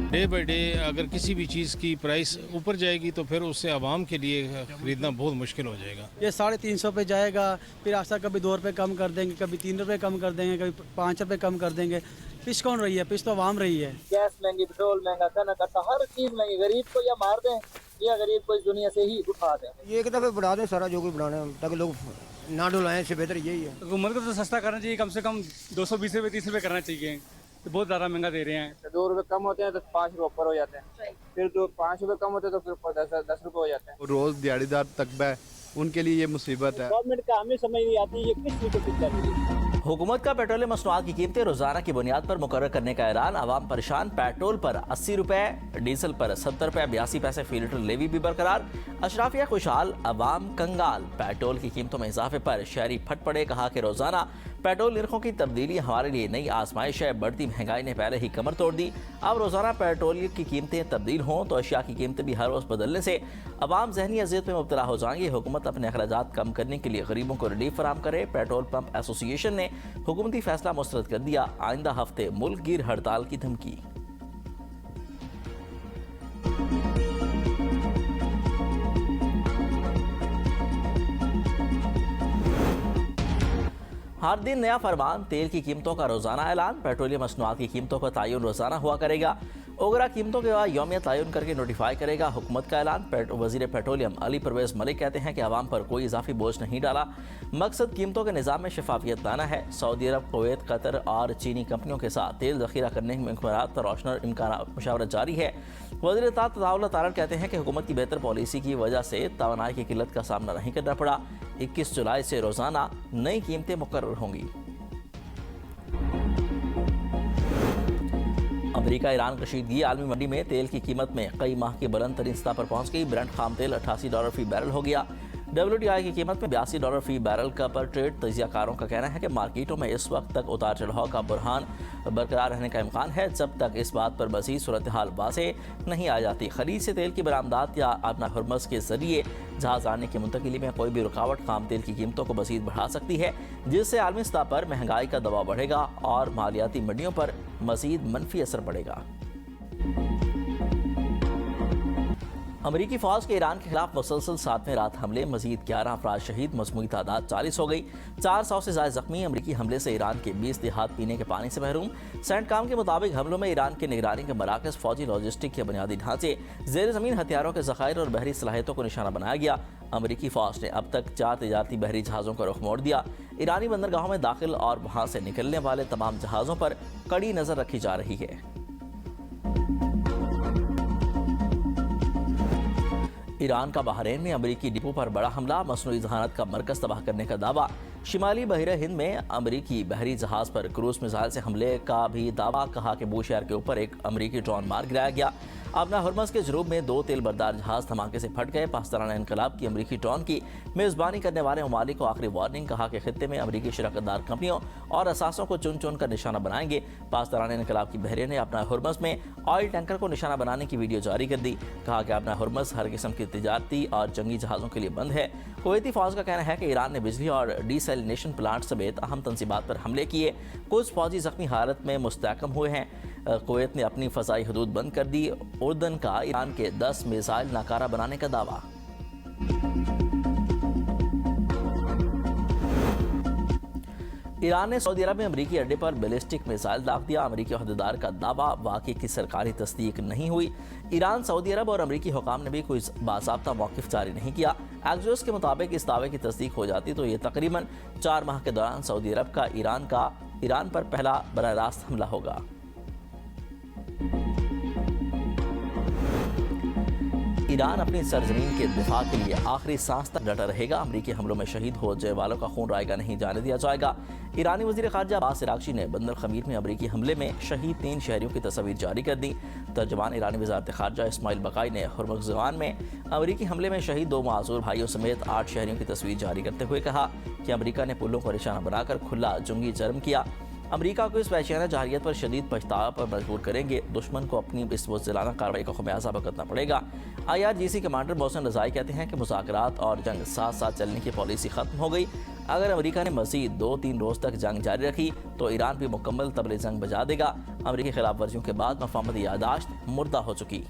Day by day अगर किसी भी चीज़ की प्राइस ऊपर जाएगी तो फिर उससे आवाम के लिए ख़रीदना बहुत मुश्किल हो जाएगा। ये 350 पे जाएगा, फिर आशा कभी 2 रुपये कम कर देंगे, कभी 3 रुपये कम कर देंगे, कभी 5 रुपये कम कर देंगे। पिछ कौन रही है? पिछ तो आवाम रही है। गैस महंगी, पेट्रोल महंगा, कनक आटा हर चीज़ महंगी। गरीब को या मार दें या गरीब को इस दुनिया से ही उठा दें। ये एक दफ़े बढ़ा दें सारा जो कुछ बढ़ाना है, ताकि लोग ना डुलाएं, इससे बेहतर यही है। हुकूमत को तो सस्ता करना चाहिए, कम से कम 220 रुपये 30 रुपये करना चाहिए। तो बहुत ज़्यादा महंगा दे रहे हैं। 2 रुपये कम होते हैं तो 5 रुपये ऊपर हो जाते हैं, फिर तो 5 रुपये कम होते हैं तो फिर 10 रुपये हो जाते हैं। रोज़ दिहाड़ीदार तकबा है, उनके लिए ये मुसीबत है। गवर्नमेंट का हमें समझ नहीं आती ये किस चीज़ को फिट कर रही है। हुकूमत का पेट्रोलियम मसनूआत की कीमतें रोजाना की बुनियाद पर मुकर्रर करने का ऐलान। आवाम परेशान, पेट्रोल पर 80 रुपए, डीजल पर 70 रुपए 82 पैसे फी लीटर लेवी भी बरकरार। अशराफिया खुशहाल, अवाम कंगाल। पेट्रोल की कीमतों में इजाफे पर शहरी फट पड़े। कहा कि रोजाना पेट्रोल निरखों की तब्दीली हमारे लिए नई आजमाइश है। बढ़ती महंगाई ने पहले ही कमर तोड़ दी, अब रोजाना पेट्रोल की कीमतें तब्दील हों तो अशिया की कीमतें भी हर रोज बदलने से अवाम जहनी अजियत में मुब्तला हो जाएंगे। हुकूमत अपने अखराजात कम करने के लिए गरीबों को रिलीफ फराम करे। पेट्रोल पंप एसोसिएशन ने हुकूमती फैसला मुस्तरद कर दिया। आइंदा हफ्ते मुल्क गिर हड़ताल की धमकी। हर दिन नया फरमान, तेल की कीमतों का रोजाना ऐलान। पेट्रोलियम मसनूआत की कीमतों का तयन रोजाना हुआ करेगा। ओगरा कीमतों के बाद यौमिया तयन करके नोटिफाई करेगा। हुकूमत का ऐलान। वजीर पेट्रोलियम अली परवेज मलिक कहते हैं कि आवाम पर कोई इजाफी बोझ नहीं डाला, मकसद कीमतों के निज़ाम में शफाफियत लाना है। सऊदी अरब, कुवैत, कतर और चीनी कंपनियों के साथ तेल जखीरा करने के इम्कानात रोशनर मुशावरत जारी है। वज़ीर तदावुल तारण कहते हैं कि हुकूमत की बेहतर पॉलिसी की वजह से तवानाई की किल्लत का सामना नहीं करना पड़ा। 21 जुलाई से रोजाना नई कीमतें मुकर्रर होंगी। अमेरिका ईरान कशीदगी आलमी मंडी में तेल की कीमत में कई माह की बुलंद तरीन सतह पर पहुंच गई। ब्रेंट खाम तेल $88 फी बैरल हो गया। WTI की कीमत में $82 फी बैरल का पर ट्रेड। तजियाकारों का कहना है कि मार्केटों में इस वक्त तक उतार चढ़ाव का बुरहान बरकरार रहने का इम्कान है जब तक इस बात पर मज़ीद सूरत हाल वाज़ेह नहीं आ जाती। खरीद से तेल की बरामदात या अपना हुर्मस के जरिए जहाज आने की मुंतकिली में कोई भी रुकावट खाम तेल की कीमतों को मज़ीद बढ़ा सकती है, जिससे आलमी सतह पर महंगाई का दबाव बढ़ेगा और मालियाती मंडियों पर मज़ीद मनफी असर पड़ेगा। अमरीकी फौज के ईरान के खिलाफ मुसलसल 7वें रात हमले, मजीद 11 अफराद शहीद, मजमूई तादाद 40 हो गई। 400 से ज्यादा जख्मी। अमरीकी हमले से ईरान के 20 देहात पीने के पानी से महरूम। सेंटकॉम के मुताबिक हमलों में ईरान के निगरानी के मराकज़, फौजी लॉजिस्टिक के बुनियादी ढांचे, जेर ज़मीन हथियारों के ज़खायर और बहरी सलाहियतों को निशाना बनाया गया। अमरीकी फौज ने अब तक 4 तजारती बहरी जहाज़ों का रुख मोड़ दिया। ईरानी बंदरगाहों में दाखिल और वहाँ से निकलने वाले तमाम जहाज़ों पर कड़ी नज़र रखी जा रही है। ईरान का बहरीन में अमरीकी डिपो पर बड़ा हमला, मसनूई जहानत का मरकज तबाह करने का दावा। शिमाली बहरा हिंद में अमरीकी बहरी जहाज पर क्रूज मिसाइल से हमले का भी दावा। कहा कि बूशहर के ऊपर एक अमरीकी ड्रोन मार गिराया गया। अपना हुर्मस के जुनूब में 2 तेल बरदार जहाज धमाके से फट गए। पाकिस्तान इनकलाब की अमरीकी ड्रोन की मेज़बानी करने वाले ममालिक को आखिरी वार्निंग। कहा कि खित्ते में अमरीकी शराकतदार कंपनियों और असासों को चुन चुन कर निशाना बनाएंगे। पाकिस्तान इनकलाब की बहरिया ने अपना हुर्मस में ऑयल टैंकर को निशाना बनाने की वीडियो जारी कर दी। कहा कि अपना हुर्मस हर किस्म की तिजारती और जंगी जहाज़ों के लिए बंद है। कुवैती फौज का कहना है कि ईरान ने बिजली और डीसैलिनेशन प्लांट समेत अहम तंसीबात पर हमले किए। कुछ फौजी जख्मी हालत में मुस्तहकम हुए हैं। कुवैत ने अपनी फ़ज़ाई हदूद बंद कर दी। उर्दन का ईरान के 10 मिसाइल नाकारा बनाने का दावा। ईरान ने सऊदी अरब में अमरीकी अड्डे पर बैलिस्टिक मिसाइल दाग दिया। अमरीकी अहदेदार का दावा, वाक़े की सरकारी तस्दीक नहीं हुई। ईरान, सऊदी अरब और अमरीकी हुकाम ने भी कोई बाज़ाब्ता मौक़िफ़ जारी नहीं किया। एक्सियोस के मुताबिक इस दावे की तस्दीक हो जाती तो ये तकरीबन 4 माह के दौरान सऊदी अरब का ईरान पर पहला बराह रास्त हमला होगा। ईरान अपनी सरजमीन के दिफा के लिए आखिरी सांस तक डटा रहेगा। अमरीकी हमलों में शहीद हो जाने वालों का खून रायगा नहीं जाने दिया जाएगा। ईरानी वज़ीर ख़ारजा अब्बास इराक़ची ने बंदर ख़मीर में अमरीकी हमले में शहीद 3 शहरियों की तस्वीर जारी कर दी। तर्जमान ईरानी वज़ारत ख़ारजा इस्माइल बक़ाई ने हुर्मुज़गान में अमरीकी हमले में शहीद 2 मासूर भाइयों समेत 8 शहरियों की तस्वीर जारी करते हुए कहा कि अमरीका ने पुलों को निशाना बनाकर खुला जंगी जर्म किया। अमरीका को इस वहशियाना जाहिरियत पर शदीद पछतावा पर मजबूर करेंगे। दुश्मन को अपनी इस बुज़दिलाना कार्रवाई का ख़मियाज़ा भुगतना पड़ेगा। IRGC कमांडर मोहसिन रज़ाई कहते हैं कि मुज़ाकरात और जंग साथ साथ चलने की पॉलिसी ख़त्म हो गई। अगर अमेरिका ने मज़ीद 2-3 रोज़ तक जंग जारी रखी तो ईरान भी मुकम्मल तबले जंग बजा देगा। अमेरिकी खिलाफ वर्जियों के बाद मफाहमती यादाश्त मुर्दा हो चुकी।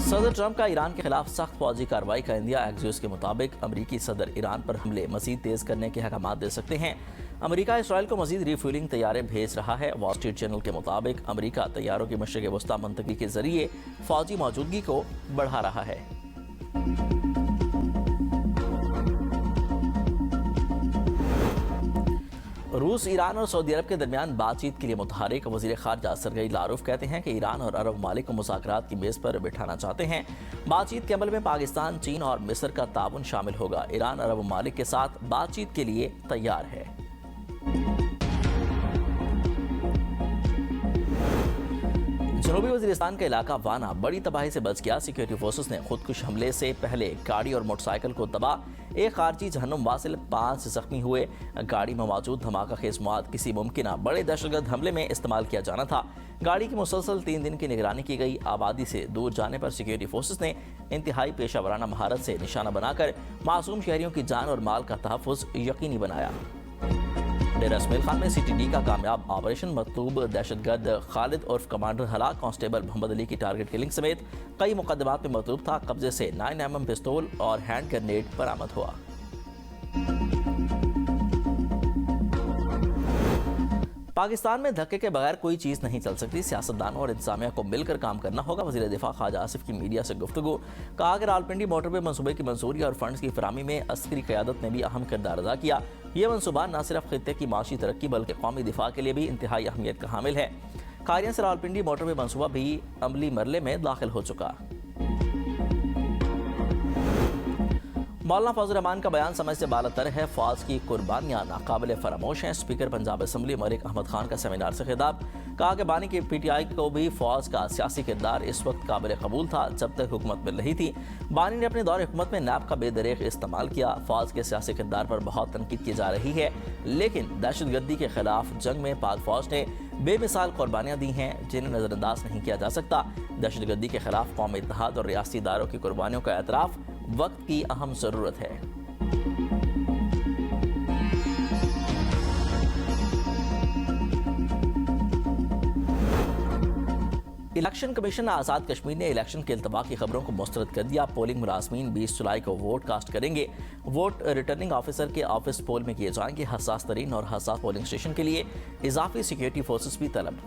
सदर ट्रंप का ईरान के खिलाफ सख्त फौजी कार्रवाई का इंडिया एक्सियोस के मुताबिक अमरीकी सदर ईरान पर हमले मजीद तेज करने के अहकाम दे सकते हैं। अमेरिका इसराइल को मजीद रिफ्यूलिंग तैयारे भेज रहा है। वॉल स्ट्रीट जर्नल के मुताबिक अमेरिका तैयारों की मशरिक़ वस्ता मुंतकिली के जरिए फौजी मौजूदगी को बढ़ा रहा है। रूस, ईरान और सऊदी अरब के दरमियान बातचीत के लिए मुतहरिक वज़ीर ख़ारजा सरगई लारूफ कहते हैं कि ईरान और अरब ममालिक को मुज़ाकरात की मेज़ पर बिठाना चाहते हैं। बातचीत के अमल में पाकिस्तान, चीन और मिस्र का ताउन शामिल होगा। ईरान अरब ममालिक के साथ बातचीत के लिए तैयार है। जनूबी वज़ीरिस्तान का इलाका वाना बड़ी तबाही से बच गया। सिक्योरिटी फोर्सेस ने खुदकुश हमले से पहले गाड़ी और मोटरसाइकिल को तबाह, एक खारजी जहन्नुम वासिल, 5 जख्मी हुए। गाड़ी में मौजूद धमाका खेज मवाद किसी मुमकिन बड़े दहशतगर्द हमले में इस्तेमाल किया जाना था। गाड़ी की मुसलसल 3 दिन की निगरानी की गई। आबादी से दूर जाने पर सिक्योरिटी फोर्सेस ने इंतहाई पेशा वराना महारत से निशाना बनाकर मासूम शहरियों की जान और माल का तहफ़्फ़ुज़ यकीनी बनाया। डेरा इस्माइल खान में CTD का कामयाब ऑपरेशन, मतलूब दहशतगर्द खालिद उर्फ कमांडर हलाक, कांस्टेबल मोहम्मद अली की टारगेट किलिंग समेत कई मुकदमात में मतलूब था। कब्जे से 9mm पिस्तौल और हैंड ग्रेनेड बरामद हुआ। पाकिस्तान में धक्के के बगैर कोई चीज़ नहीं चल सकती। सियासतदानों और इंतजामिया को मिलकर काम करना होगा। वज़ीर दिफा ख्वाजा आसिफ की मीडिया से गुफ्तगू, कहा कि रावलपिंडी मोटरवे मंसूबे की मंजूरी और फंड्स की फरामी में अस्करी क़यादत ने भी अहम किरदार अदा किया। यह मंसूबा न सिर्फ खित्ते की माशी तरक्की बल्कि कौमी दिफा के लिए भी इंतहाई अहमियत का हामिल है। कारियां से रावलपिंडी मोटरवे मंसूबा भी अमली मरले में दाखिल हो चुका। मौलाना फजल रहमान का बयान समझ से बालातर है। फौज की कुर्बानियां नाकाबिल फरामोश हैं। स्पीकर पंजाब असम्बली मलिक अहमद खान का सेमिनार से खिताब, कहा कि बानी की PTI को भी फौज का सियासी किरदार इस वक्त काबिल कबूल था जब तक हुकूमत मिल रही थी। बानी ने अपने दौर हुकूमत में नैब का बेदरेक इस्तेमाल किया। फौज के सियासी किरदार पर बहुत तनकीद की जा रही है, लेकिन दहशतगर्दी के खिलाफ जंग में पाक फौज ने बेमिसाल कुर्बानियां दी हैं जिन्हें नज़रअंदाज नहीं किया जा सकता। दहशतगर्दी के खिलाफ कौमी इत्तेहाद और रियासती इदारों की कुर्बानियों का एतराफ़ वक्त की अहम ज़रूरत है। इलेक्शन कमीशन आज़ाद कश्मीर ने इलेक्शन के इल्तवा की खबरों को मुस्तरद कर दिया। पोलिंग मुलाजमीन 20 जुलाई को वोट कास्ट करेंगे। वोट रिटर्निंग ऑफिसर के ऑफिस पोल में किए जाएंगे। हसास तरीन और हसास पोलिंग स्टेशन के लिए इजाफी सिक्योरिटी फोर्सेस भी तलब।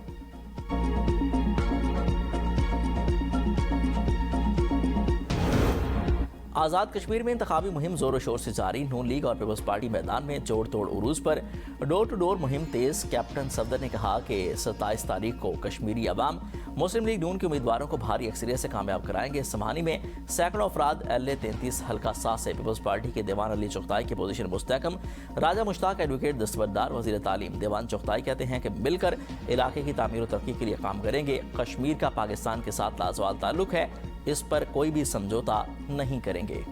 आज़ाद कश्मीर में इंतखाबी मुहिम जोर शोर से जारी। नून लीग और पीपल्स पार्टी मैदान में जोड़ तोड़ उरूज पर। डोर टू डोर मुहिम तेज। कैप्टन सफदर ने कहा कि 27 तारीख को कश्मीरी अवाम मुस्लिम लीग नून के उम्मीदवारों को भारी अक्सरियत से कामयाब कराएंगे। समानी में सैकड़ों अफराद LA 33 हल्का 7 से पीपल्स पार्टी के देवान अली चुगताई की पोजीशन मुस्तहकम। राजा मुश्ताक एडवोकेट दस्तबरदार वज़ीर तालीम देवान चुगताई कहते हैं कि मिलकर इलाके की तामीर और तरक्की के लिए काम करेंगे। कश्मीर का पाकिस्तान के साथ लाजवाल ताल्लुक है, इस पर कोई भी समझौता नहीं करेंगे।